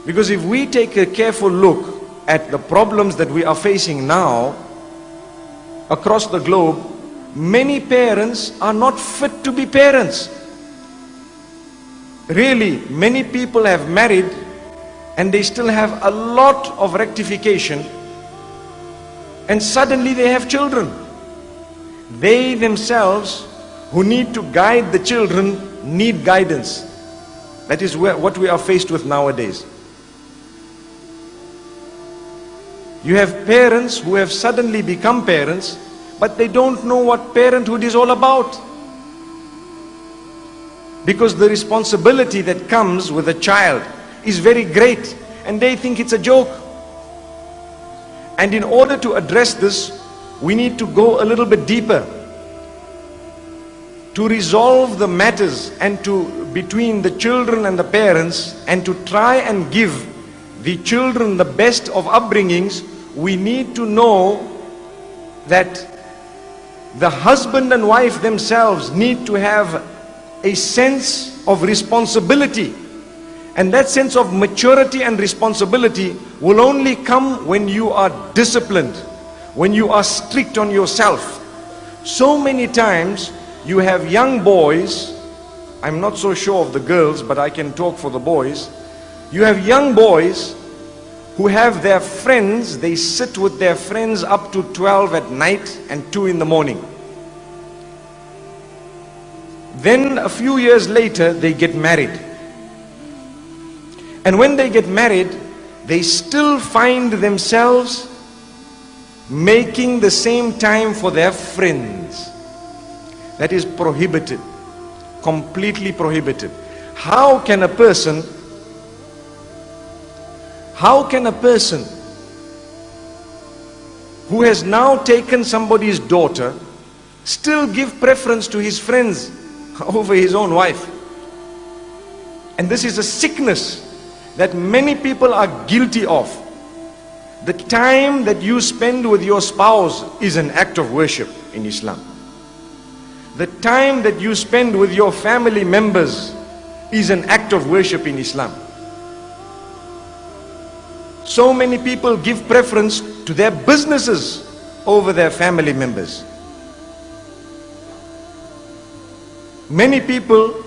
Because if we take a careful look at the problems that we are facing now across the globe, many parents are not fit to be parents. Really, many people have married and they still have a lot of rectification, and suddenly they have children. They themselves, who need to guide the children, need guidance. That is what we are faced with nowadays. You have parents who have suddenly become parents, but they don't know what parenthood is all about. Because the responsibility that comes with a child is very great, and they think it's a joke. And in order to address this, we need to go a little bit deeper to resolve the matters and between the children and the parents, and to try and give the children the best of upbringings. We need to know that the husband and wife themselves need to have a sense of responsibility, and that sense of maturity and responsibility will only come when you are disciplined, when you are strict on yourself. So many times you have young boys, I'm not so sure of the girls, but I can talk for the boys. You have young boys who have their friends, they sit with their friends up to 12 at night and 2 in the morning. Then a few years later, they get married. And when they get married, they still find themselves making the same time for their friends. That is prohibited, completely prohibited. How can a person who has now taken somebody's daughter still give preference to his friends over his own wife? And this is a sickness that many people are guilty of. The time that you spend with your spouse is an act of worship in Islam. The time that you spend with your family members is an act of worship in Islam. So many people give preference to their businesses over their family members. Many people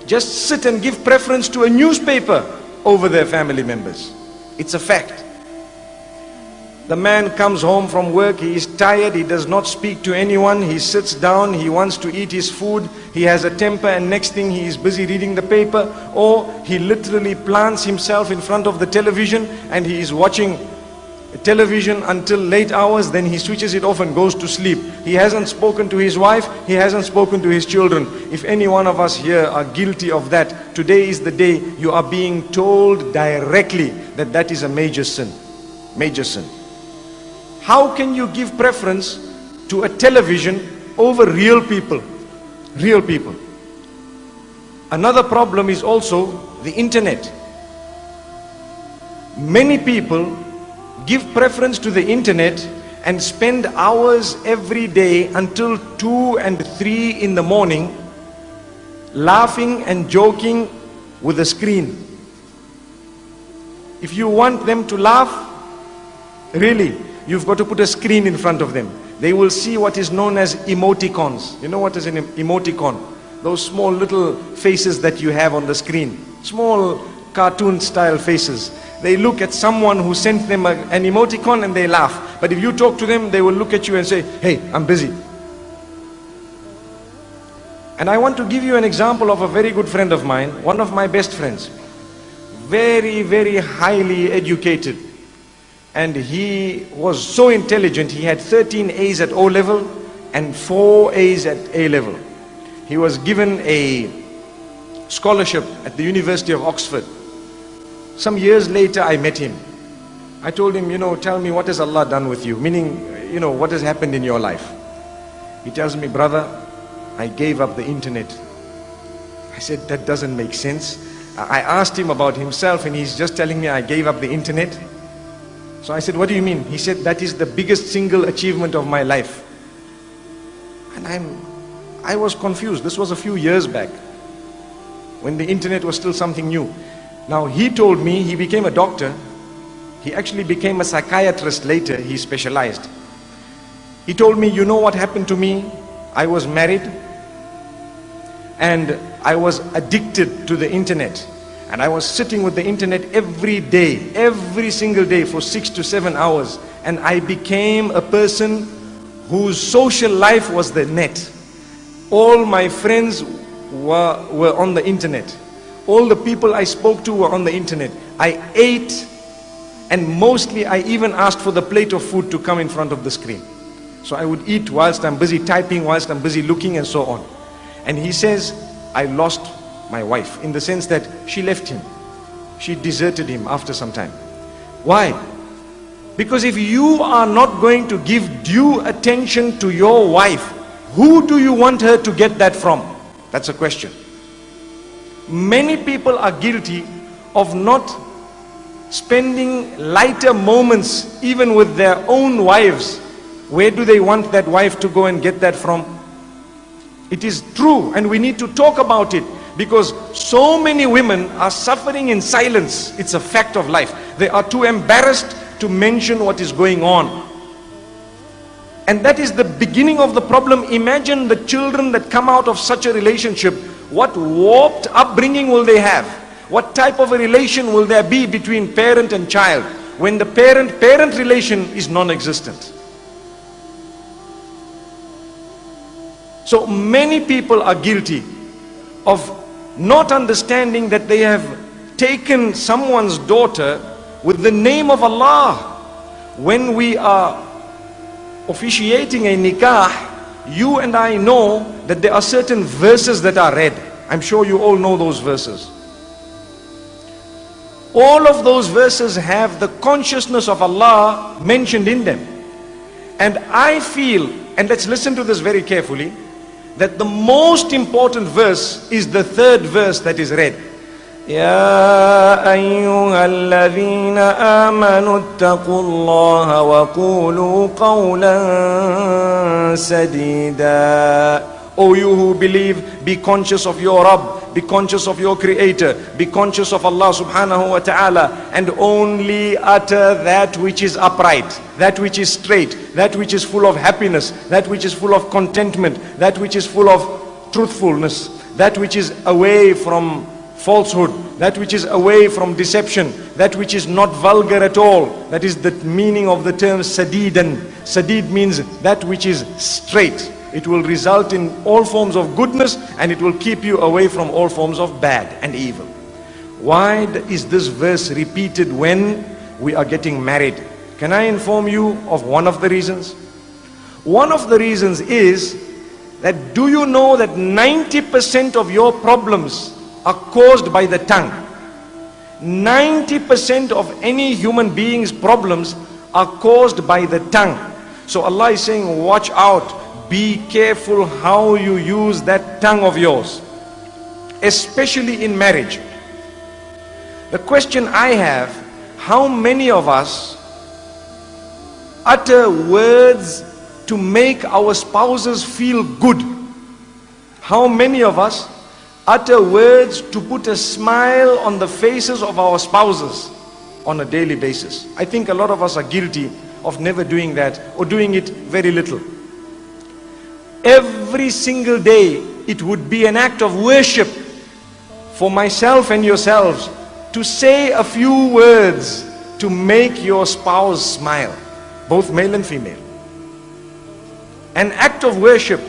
just sit and give preference to a newspaper over their family members. It's a fact. The man comes home from work, he is tired, he does not speak to anyone, he sits down, he wants to eat his food, he has a temper, and next thing he is busy reading the paper, or he literally plants himself in front of the television and he is watching television until late hours, then he switches it off and goes to sleep. He hasn't spoken to his wife, he hasn't spoken to his children. If any one of us here are guilty of that, today is the day you are being told directly that that is a major sin. Major sin. How can you give preference to a television over real people? Real people. Another problem is also the internet. Many people give preference to the internet and spend hours every day until 2 and 3 in the morning laughing and joking with the screen. If you want them to laugh, really, you've got to put a screen in front of them. They will see what is known as emoticons. You know what is an emoticon? Those small little faces that you have on the screen. Small cartoon style faces. They look at someone who sent them an emoticon and they laugh. But if you talk to them, they will look at you and say, "Hey, I'm busy." And I want to give you an example of a very good friend of mine, one of my best friends. Very, very highly educated. And he was so intelligent, he had 13 A's at O level and 4 A's at A level. He was given a scholarship at the University of Oxford. Some years later, I met him. I told him, tell me, what has Allah done with you? Meaning, what has happened in your life? He tells me, "Brother, I gave up the internet." I said, "That doesn't make sense." I asked him about himself and he's just telling me, "I gave up the internet." So I said, "What do you mean?" He said, "That is the biggest single achievement of my life." And I was confused. This was a few years back when the internet was still something new. Now he told me, he became a doctor. He actually became a psychiatrist later. He specialized. He told me, you know what happened to me? I was married and I was addicted to the internet. And I was sitting with the internet every day, every single day for 6 to 7 hours. And I became a person whose social life was the net. All my friends were on the internet. All the people I spoke to were on the internet. I ate, and mostly I even asked for the plate of food to come in front of the screen. So I would eat whilst I'm busy typing, whilst I'm busy looking, and so on. And he says, I lost my wife, in the sense that she left him. She deserted him after some time. Why? Because if you are not going to give due attention to your wife, who do you want her to get that from? That's a question. Many people are guilty of not spending lighter moments even with their own wives. Where do they want that wife to go and get that from? It is true, and we need to talk about it, because so many women are suffering in silence. It's a fact of life. They are too embarrassed to mention what is going on. And that is the beginning of the problem. Imagine the children that come out of such a relationship. What warped upbringing will they have? What type of a relation will there be between parent and child when the parent-parent relation is non-existent? So many people are guilty of not understanding that they have taken someone's daughter with the name of Allah. When we are officiating a nikah, you and I know that there are certain verses that are read. I'm sure you all know those verses. All of those verses have the consciousness of Allah mentioned in them. And I feel, and let's listen to this very carefully, that the most important verse is the third verse that is read. يا أيها الذين آمنوا اتقوا الله وقولوا قولا سديدا. O you who believe, be conscious of your Rabb, be conscious of your Creator, be conscious of Allah subhanahu wa ta'ala, and only utter that which is upright, that which is straight, that which is full of happiness, that which is full of contentment, that which is full of truthfulness, that which is away from falsehood, that which is away from deception, that which is not vulgar at all. That is the meaning of the term sadidan. Sadid means that which is straight. It will result in all forms of goodness, and it will keep you away from all forms of bad and evil. Why is this verse repeated when we are getting married? Can I inform you of one of the reasons? One of the reasons is that, do you know that 90% of your problems are caused by the tongue? 90% of any human being's problems are caused by the tongue. So Allah is saying, watch out. Be careful how you use that tongue of yours, especially in marriage. The question I have, how many of us utter words to make our spouses feel good? How many of us utter words to put a smile on the faces of our spouses on a daily basis? I think a lot of us are guilty of never doing that, or doing it very little. Every single day it would be an act of worship for myself and yourselves to say a few words to make your spouse smile, both male and female. An act of worship.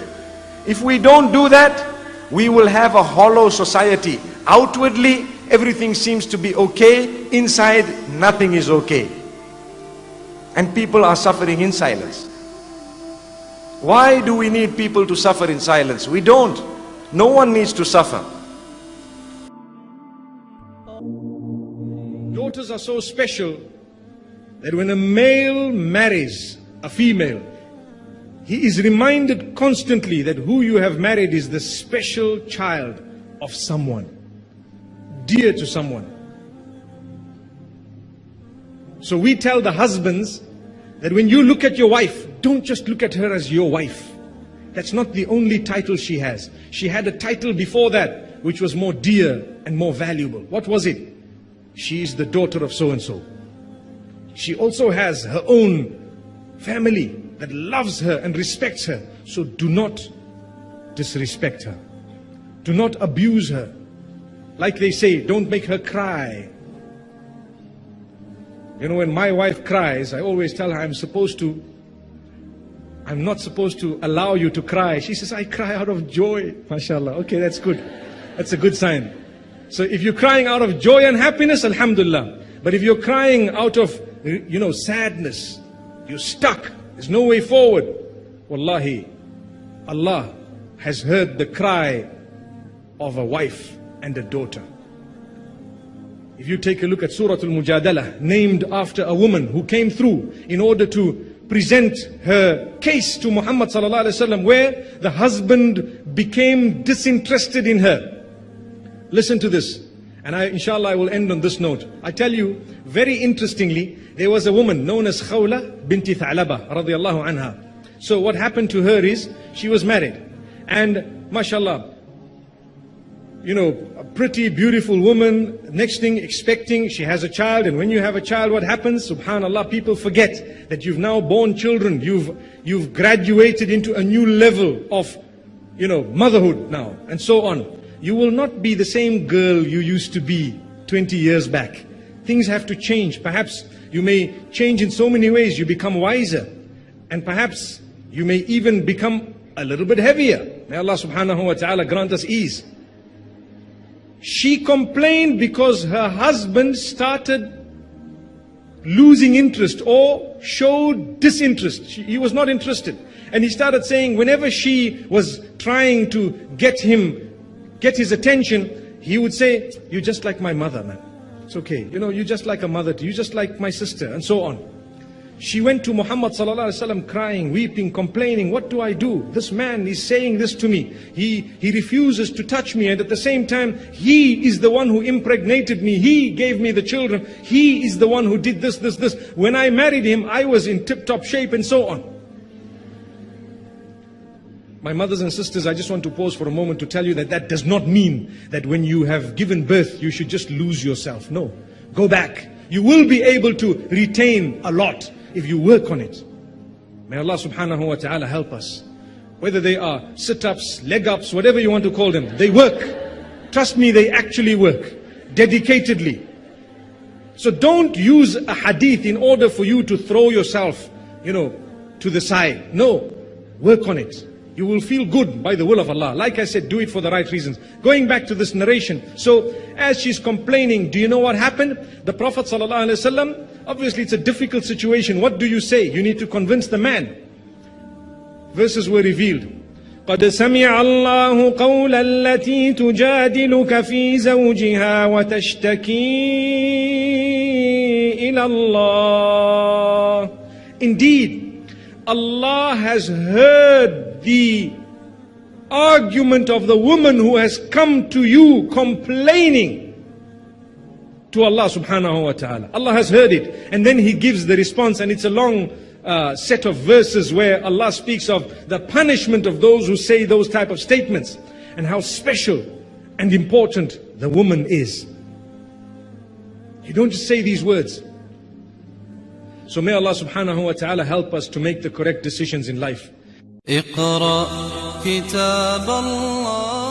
If we don't do that, we will have a hollow society. Outwardly everything seems to be okay, inside nothing is okay, and people are suffering in silence. Why do we need people to suffer in silence? We don't. No one needs to suffer. Daughters are so special that when a male marries a female, he is reminded constantly that who you have married is the special child of someone, dear to someone. So we tell the husbands that when you look at your wife, don't just look at her as your wife. That's not the only title she has. She had a title before that which was more dear and more valuable. What was it? she is the daughter of so-and-so. She also has her own family that loves her and respects her. So do not disrespect her. Do not abuse her. Like they say, don't make her cry. You know, when my wife cries, I always tell her I'm not supposed to allow you to cry. She says, I cry out of joy. MashaAllah. Okay, that's good. That's a good sign. So if you're crying out of joy and happiness, alhamdulillah. But if you're crying out of, sadness, you're stuck, there's no way forward, wallahi, Allah has heard the cry of a wife and a daughter. If you take a look at Surah Al-Mujadalah, named after a woman who came through in order to present her case to Muhammad sallallahu alaihi wasallam, where the husband became disinterested in her. Listen to this, and inshallah I will end on this note. I tell you, very interestingly, there was a woman known as Khawla binti Tha'laba radiyallahu anha. So what happened to her is, she was married, and mashallah, a pretty beautiful woman, next thing expecting, she has a child, and when you have a child, what happens? Subhanallah, people forget that you've now born children, you've graduated into a new level of, motherhood now, and so on. You will not be the same girl you used to be 20 years back. Things have to change. Perhaps you may change in so many ways. You become wiser. And perhaps you may even become a little bit heavier. May Allah subhanahu wa ta'ala grant us ease. She complained because her husband started losing interest or showed disinterest. He was not interested. And he started saying whenever she was trying to get his attention, he would say, you're just like my mother, man. It's okay. You're just like a mother to you, just like my sister, and so on. She went to Muhammad sallallahu alaihi wasallam crying, weeping, complaining, what do I do? This man is saying this to me. He refuses to touch me, and at the same time, he is the one who impregnated me. He gave me the children. He is the one who did this. When I married him, I was in tip-top shape, and so on. My mothers and sisters, I just want to pause for a moment to tell you that does not mean that when you have given birth, you should just lose yourself. No, go back. You will be able to retain a lot if you work on it. May Allah subhanahu wa ta'ala help us. Whether they are sit-ups, leg-ups, whatever you want to call them, they work. Trust me, they actually work. Dedicatedly. So don't use a hadith in order for you to throw yourself, to the side. No, work on it. You will feel good by the will of Allah. Like I said, do it for the right reasons. Going back to this narration. So, as she's complaining, do you know what happened? The Prophet ﷺ, obviously it's a difficult situation. What do you say? You need to convince the man. Verses were revealed. قَدْ سَمِعَ اللَّهُ قَوْلَ الَّتِي تُجَادِلُكَ فِي زَوْجِهَا وَتَشْتَكِي إِلَى اللَّهِ. Indeed, Allah has heard the argument of the woman who has come to you complaining to Allah subhanahu wa ta'ala. Allah has heard it, and then He gives the response, and it's a long set of verses where Allah speaks of the punishment of those who say those type of statements, and how special and important the woman is. You don't just say these words. So may Allah subhanahu wa ta'ala help us to make the correct decisions in life. اقرأ كتاب الله.